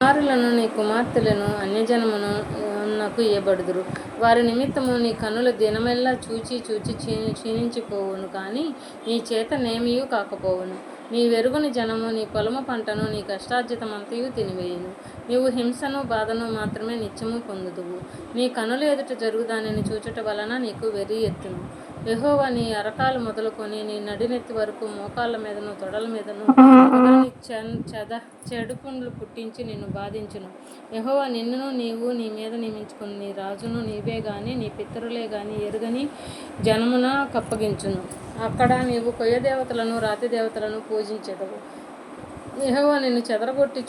కుమారులను నీ కుమార్తెలను అన్యజనమును నాకు ఇయ్యబడుదురు. వారి నిమిత్తము నీ కన్నుల దినమెల్లా చూచి చూచి క్షీణించిపోవును, కానీ నీ చేత నేమియూ కాకపోవును. నీ వెరుగుని జనము నీ పొలము పంటను నీ కష్టార్జితమంతయు తినివేయును. నీవు హింసను బాధను మాత్రమే నిత్యము పొందుదువు. నీ కనుల ఎదుట జరుగు దానిని చూచుట వలన నీకు వెర్రి ఎత్తును. యెహోవా నీ అరకాలు మొదలుకొని నీ నడినెత్తి వరకు మోకాళ్ళ మీదను తొడల మీదను మొదలని చెడుపుండ్లు పుట్టించి నిన్ను బాధించును. యెహోవా నిన్నును నీవు నీ మీద నియమించుకుని నీ రాజును నీవే గాని నీ పితరులే గాని ఎరుగని జనమున కప్పగించును. అక్కడ నీవు కొయ్య దేవతలను రాతి దేవతలను పూజించెదవు. యెహోవా నిన్ను చెదరగొట్టి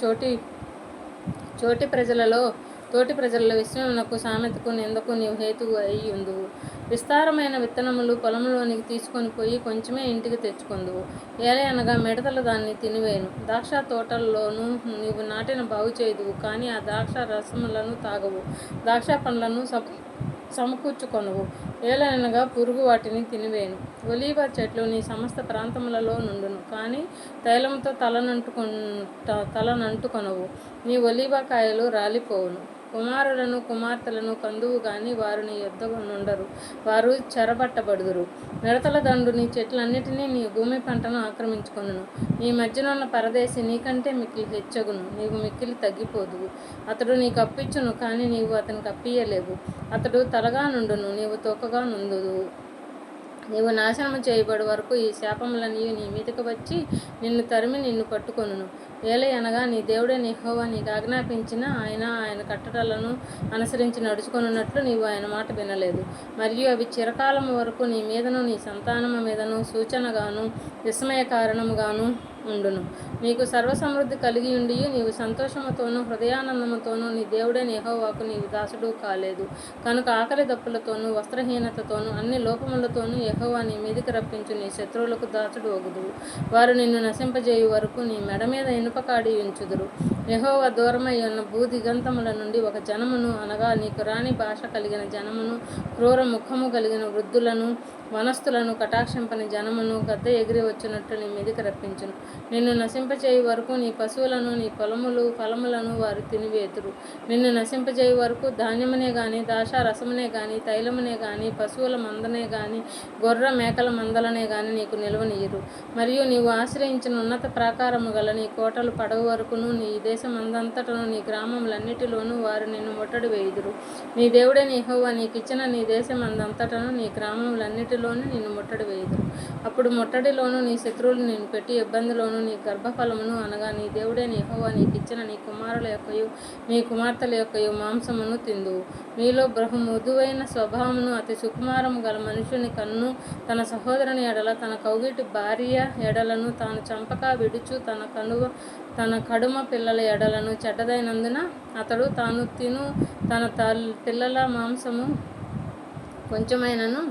తోటి ప్రజలలో విస్మయమునకు సామెతకు నిందకు నీవు హేతువు అయ్యుందువు. విస్తారమైన విత్తనములు పొలంలోనికి తీసుకొని పోయి కొంచెమే ఇంటికి తెచ్చుకొందువు. ఏలయనగా మిడతలు దాన్ని తినివేయును. ద్రాక్ష తోటల్లోనూ నీవు నాటిన బాగు చేయుదువు, కానీ ఆ ద్రాక్ష రసములను తాగవు, ద్రాక్ష పండ్లను సమకూర్చుకొనవు. ఏలయనగా పురుగు వాటిని తినివేయును. ఒలీవ చెట్లు నీ సమస్త ప్రాంతములలో నుండును, కానీ తైలముతో తలనంటుకొనవు. నీ ఒలీవ కాయలు రాలిపోవును. కుమారులను కుమార్తెలను కందువు గాని వారు నీ యొద్ద నుండరు, వారు చెరబట్టబడుదురు. మిడతల దండు నీ చెట్లన్నిటినీ నీ భూమి పంటను ఆక్రమించుకొనును. నీ మధ్యనున్న పరదేశి నీకంటే మిక్కిలి హెచ్చగును, నీవు మిక్కిలి తగ్గిపోదువు. అతడు నీకు అప్పిచ్చును, కానీ నీవు అతనికి అప్పియ్యలేవు. అతడు తలగా నుండును, నీవు తోకగా నుందువు. నీవు నాశనము చేయబడు వరకు ఈ శాపములన్నీ నీ మీదకి వచ్చి నిన్ను తరిమి నిన్ను పట్టుకొనును. ఏలయనగా నీ దేవుడైన యెహోవా నీకు ఆజ్ఞాపించిన ఆయన కట్టడలను అనుసరించి నడుచుకొనున్నట్లు నీవు ఆయన మాట వినలేదు. మరియు అవి చిరకాలము వరకు నీ మీదను నీ సంతానము మీదను సూచనగాను విస్మయ కారణముగాను ఉండును. నీకు సర్వసమృద్ధి కలిగి ఉండి నీవు సంతోషముతోనూ హృదయానందముతోనూ నీ దేవుడైన యెహోవాకు నీవు దాసుడు కాలేదు కనుక ఆకలి దప్పులతోనూ వస్త్రహీనతతోనూ అన్ని లోపములతోనూ యెహోవా నీ మీదికి రప్పించు నీ శత్రువులకు దాసుడు ఒగుదువు. వారు నిన్ను నశింపజేయు వరకు నీ మెడ మీద ఇనుపకాడి ఉంచుదురు. యెహోవా దూరమై ఉన్న భూదిగంతముల నుండి ఒక జనమును, అనగా నీకు రాని భాష కలిగిన జనమును, క్రూర ముఖము కలిగిన వృద్ధులను, వనస్థులను కటాక్షింపని జనమును గద్ద ఎగిరి వచ్చినట్లు నీ మీదికి రప్పించును. నిన్ను నశింపచేయు వరకు నీ పశువులను నీ ఫలములను వారు తినివేతురు. నిన్ను నశింపచేయు వరకు ధాన్యమునే గాని ద్రాక్ష రసమునే గాని తైలమునే గాని పశువుల మందనే గాని గొర్రె మేకల మందలనే గాని నీకు నిలవనీయరు. మరియు నీవు ఆశ్రయించిన ఉన్నత ప్రాకారము గల నీ కోటలు పడవు వరకును నీ దేశమందంతటను నీ గ్రామములన్నిటిలోనూ వారు నిన్ను ముట్టడి వేయుదురు. నీ దేవుడైన యెహోవా నీకిచ్చిన నీ దేశమందంతటను నీ గ్రామములన్నిటిలోనూ నిన్ను ముట్టడి వేయుదురు. అప్పుడు ముట్టడిలోను నీ శత్రువులు నిన్ను పెట్టి ఇబ్బందిలోను నీ గర్భఫలమును, అనగా నీ దేవుడైన యెహోవా నీకిచ్చిన నీ కుమారుల యొక్కయు నీ కుమార్తెల యొక్కయు మాంసమును తిందువు. మీలో బహు మృదువైన స్వభావమును అతి సుకుమారము గల మనుషుని కన్ను తన సహోదరుని ఎడల తన కౌగిటి భార్య ఎడలను తాను చంపక విడుచు తన కడుమ పిల్లల ఎడలను చెడ్డదైనందున అతడు తాను తిను తన పిల్లల మాంసము కొంచెమైనను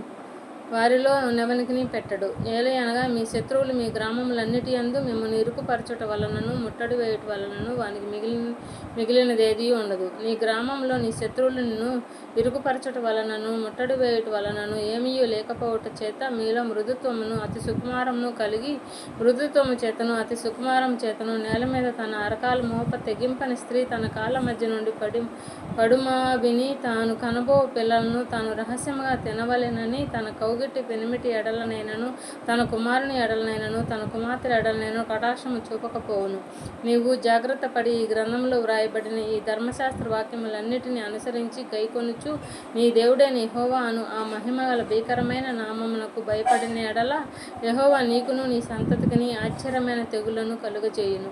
వారిలో నెవనికిని పెట్టడు. ఏలయనగా మీ శత్రువులు మీ గ్రామములన్నిటి యందు మిమ్మల్ని ఇరుకుపరచుట వలనను ముట్టడి వేయుట వలనను వానికి మిగిలినదేదీ ఉండదు. నీ గ్రామంలో నీ శత్రువులు నిన్ను ఇరుకుపరచుట వలనను ముట్టడి వేయుట వలనను ఏమీయూ లేకపోవుట చేత మీలో మృదుత్వమును అతి సుకుమారమును కలిగి మృదుత్వము చేతను అతి సుకుమారము చేతను నేల మీద తన అరకాలు మోప తెగింపని స్త్రీ తన కాళ్ళ మధ్య నుండి పడుమా విని తాను కనబో పిల్లలను తాను రహస్యముగా తినవలెనని తన కౌగిటి పెనిమిటి ఎడలనైనను తన కుమారుని ఎడలనైనను తన కుమార్తె ఎడలనైనను కటాక్షము చూపకపోవును. నీవు జాగ్రత్త పడి ఈ గ్రంథంలో వ్రాయబడిన ఈ ధర్మశాస్త్ర వాక్యములన్నిటిని అనుసరించి గైకొనుచు నీ దేవుడైన యెహోవా అను ఆ మహిమగల భీకరమైన నామమునకు భయపడిన ఎడల యెహోవా నీకును నీ సంతతికిని ఆశ్చర్యమైన తెగుళ్లను కలుగజేయును.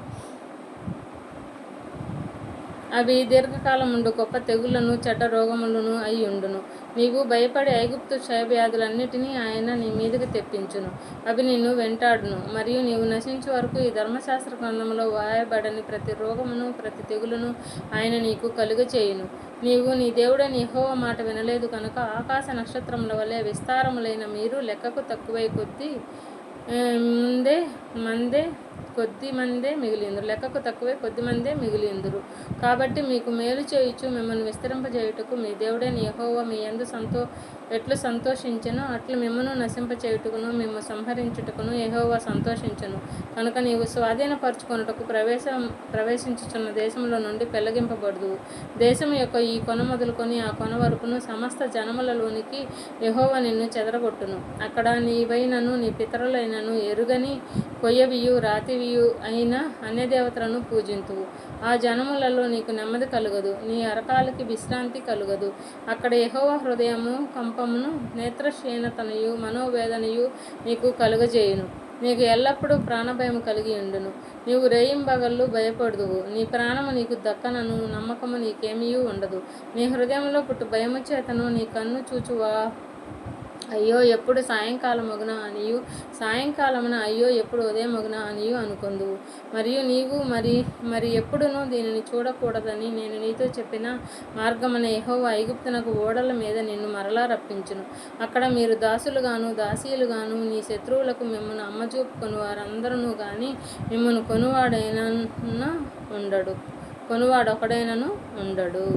అవి దీర్ఘకాలముండు గొప్ప తెగుళ్లను చెడ్డ రోగములను అయి ఉండును. నీవు భయపడి ఐగుప్తు క్షయవ్యాధులన్నిటినీ ఆయన నీ మీదకి తెప్పించును. అవి నిన్ను వెంటాడును. మరియు నీవు నశించు వరకు ఈ ధర్మశాస్త్ర గ్రంథములో వ్రాయబడని ప్రతి రోగమును ప్రతి తెగులును ఆయన నీకు కలుగచేయును. నీవు నీ దేవుడైన యెహోవా మాట వినలేదు కనుక ఆకాశ నక్షత్రముల వలె విస్తారములైన మీరు లెక్కకు తక్కువై కొద్దీ మందే కొద్దిమందే మిగిలిందురు, లెక్కకు తక్కువే కొద్దిమందే మిగిలిందురు. కాబట్టి మీకు మేలు చేయుచు మిమ్మల్ని విస్తరింపజేయుటకు మీ దేవుడైన యెహోవా మీ యందు ఎట్లు సంతోషించెనో అట్లు మిమ్మును నశింపచేయుటకును మిమ్ము సంహరించుటకును యెహోవా సంతోషించెను. కనుక నీవు స్వాధీనపరచుకొనుటకు ప్రవేశించుచున్న దేశంలో నుండి పెళ్ళగింపబడుదువు. దేశం యొక్క ఈ కొన మొదలుకొని ఆ కొన వరకును సమస్త జనములలోనికి యెహోవా నిన్ను చెదరగొట్టును. అక్కడ నీవైనను నీ పితరులైనను ఎరుగని కొయ్యవియు రాతివియు అయిన అన్యదేవతలను పూజింతువు. ఆ జనములలో నీకు నెమ్మది కలుగదు, నీ అరకాలికి విశ్రాంతి కలుగదు. అక్కడ యెహోవా హృదయము కంపమును నేత్రక్షీణతయు మనోవేదనయు నీకు కలుగజేయును. నీకు ఎల్లప్పుడూ ప్రాణభయము కలిగి ఉండును. నీవు రేయింబగళ్ళు భయపడుదువు. నీ ప్రాణము నీకు దక్కనను, నమ్మకము నీకేమీయూ ఉండదు. నీ హృదయంలో పుట్టు భయము చేతను నీ కన్ను చూచువా అయ్యో ఎప్పుడు సాయంకాలమగున అనియు, సాయంకాలమున అయ్యో ఎప్పుడు ఉదయమగున అనియు అనుకొందువు. మరియు నీవు మరి ఎప్పుడునూ దీనిని చూడకూడదని నేను నీతో చెప్పిన మార్గమున యెహోవా ఐగుప్తునకు ఓడల మీద నిన్ను మరలా రప్పించును. అక్కడ మీరు దాసులుగాను దాసీలుగాను నీ శత్రువులకు మిమ్మును అమ్మజూపుకొని వారందరూ గాని మిమ్మును కొనువాడొకడైనను ఉండడు.